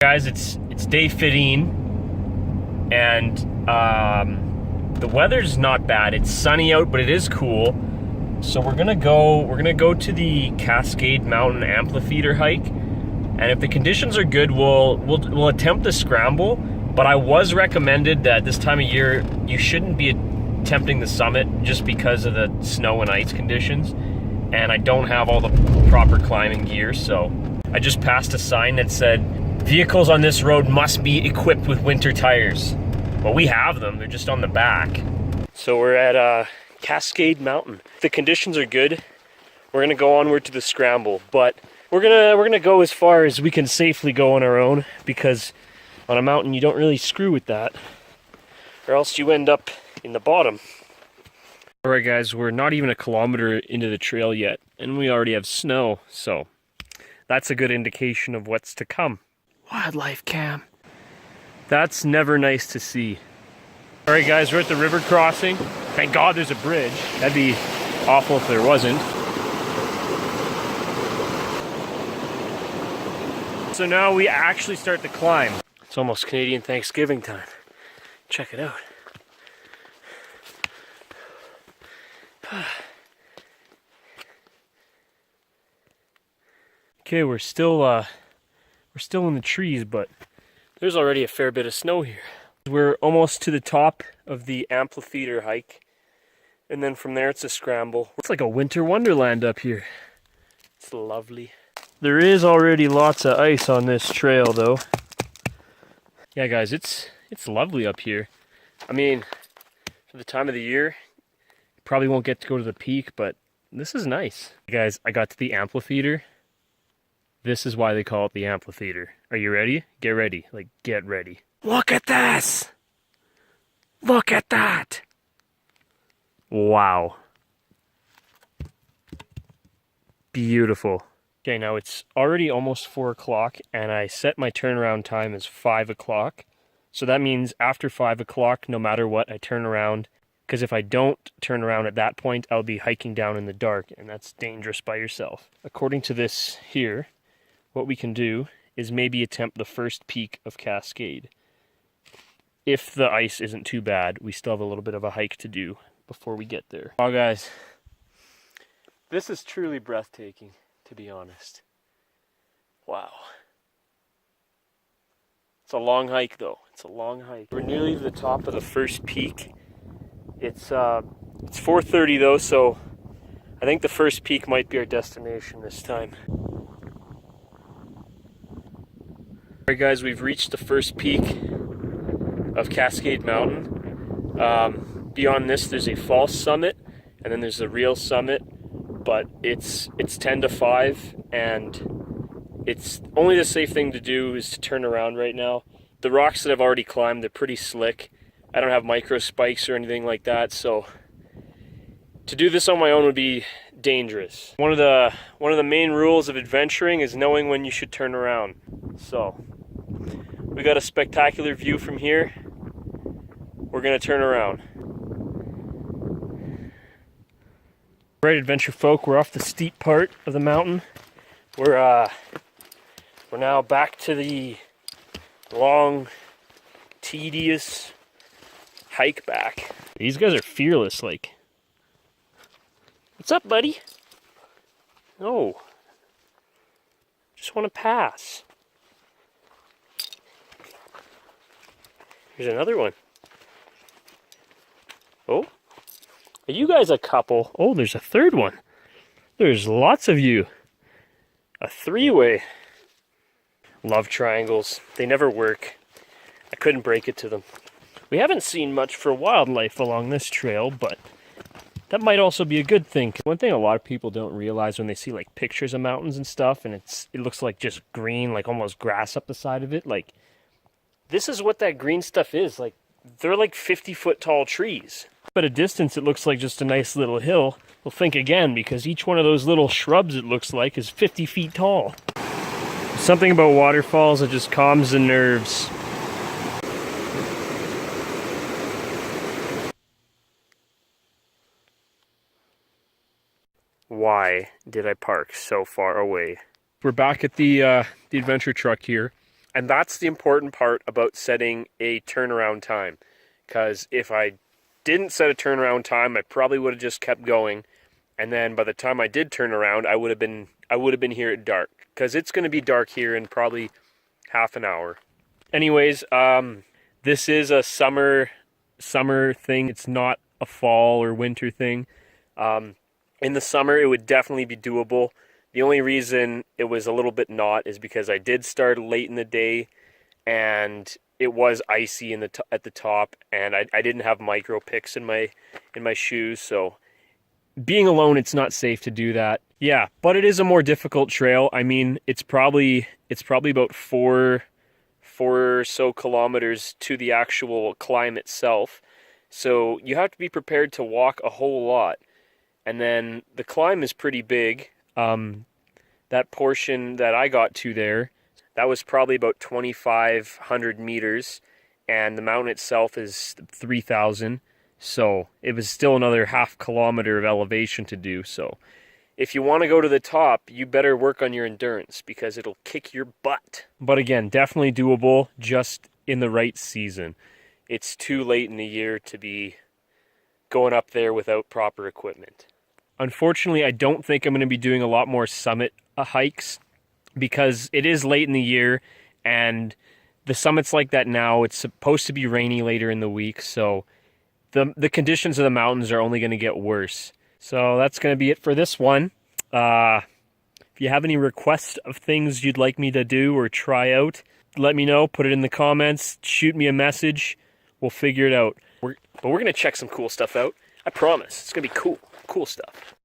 Guys, it's day 15, and the weather's not bad. It's sunny out, but it is cool. So we're gonna go to the Cascade Mountain amphitheater hike, and if the conditions are good, we'll attempt the scramble. But I was recommended that this time of year you shouldn't be attempting the summit just because of the snow and ice conditions, and I don't have all the proper climbing gear. So I just passed a sign that said vehicles on this road must be equipped with winter tires. Well, we have them, they're just on the back. So we're at Cascade Mountain. If the conditions are good, we're gonna go onward to the scramble, but we're gonna go as far as we can safely go on our own, because on a mountain you don't really screw with that, or else you end up in the bottom. Alright guys, we're not even a kilometer into the trail yet, and we already have snow, so that's a good indication of what's to come. Wildlife cam. That's never nice to see. Alright guys, we're at the river crossing. Thank God there's a bridge. That'd be awful if there wasn't. So now we actually start the climb. It's almost Canadian Thanksgiving time. Check it out. Okay, we're still in the trees, but there's already a fair bit of snow here. We're almost to the top of the amphitheater hike, and then from there it's a scramble. It's like a winter wonderland up here. It's lovely. There is already lots of ice on this trail though. Yeah guys, it's lovely up here. I mean, for the time of the year, you probably won't get to go to the peak, but this is nice. Guys, I got to the amphitheater. This is why they call it the amphitheater. Are you ready? Get ready. Like, get ready. Look at this! Look at that! Wow. Beautiful. Okay, now it's already almost 4 o'clock, and I set my turnaround time as 5 o'clock. So that means after 5 o'clock, no matter what, I turn around. Because if I don't turn around at that point, I'll be hiking down in the dark, and that's dangerous by yourself. According to this here, what we can do is maybe attempt the first peak of Cascade. If the ice isn't too bad, we still have a little bit of a hike to do before we get there. Oh guys, this is truly breathtaking, to be honest. Wow. It's a long hike though, it's a long hike. We're nearly to the top of the first peak. It's 4:30 though, so I think the first peak might be our destination this time. Alright guys, we've reached the first peak of Cascade Mountain. Beyond this there's a false summit, and then there's the real summit, but it's 10 to 5, and it's only the safe thing to do is to turn around right now. The rocks that I've already climbed, they're pretty slick. I don't have micro spikes or anything like that, so to do this on my own would be dangerous. One of the main rules of adventuring is knowing when you should turn around. So we got a spectacular view from here. We're gonna turn around. Right, adventure folk, we're off the steep part of the mountain. We're now back to the long, tedious hike back. These guys are fearless, like. What's up, buddy? Oh. Just want to pass. Here's another one. Oh. Are you guys a couple? Oh, there's a third one. There's lots of you. A three-way. Love triangles. They never work. I couldn't break it to them. We haven't seen much for wildlife along this trail, but that might also be a good thing. One thing a lot of people don't realize when they see like pictures of mountains and stuff, and it looks like just green, like almost grass up the side of it, like this is what that green stuff is. Like they're like 50-foot tall trees. But at a distance it looks like just a nice little hill. Well, think again, because each one of those little shrubs, it looks like, is 50 feet tall. Something about waterfalls that just calms the nerves. Why did I park so far away? We're back at the adventure truck here. And that's the important part about setting a turnaround time. Because if I didn't set a turnaround time, I probably would have just kept going. And then by the time I did turn around, I would have been here at dark. Because it's going to be dark here in probably half an hour. Anyways, this is a summer thing. It's not a fall or winter thing. In the summer, it would definitely be doable. The only reason it was a little bit not is because I did start late in the day, and it was icy at the top, and I didn't have micro picks in my shoes, so being alone, it's not safe to do that. Yeah, but it is a more difficult trail. I mean, it's probably about four or so kilometers to the actual climb itself. So you have to be prepared to walk a whole lot. And then the climb is pretty big. That portion that I got to there, that was probably about 2,500 meters, and the mountain itself is 3,000. So it was still another half kilometer of elevation to do. So if you want to go to the top, you better work on your endurance because it'll kick your butt. But again, definitely doable just in the right season. It's too late in the year to be going up there without proper equipment. Unfortunately, I don't think I'm going to be doing a lot more summit hikes because it is late in the year, and the summits like that now, it's supposed to be rainy later in the week, so the conditions of the mountains are only going to get worse. So that's going to be it for this one. If you have any requests of things you'd like me to do or try out, let me know. Put it in the comments. Shoot me a message. We'll figure it out. But we're going to check some cool stuff out. I promise. It's going to be cool. Cool stuff.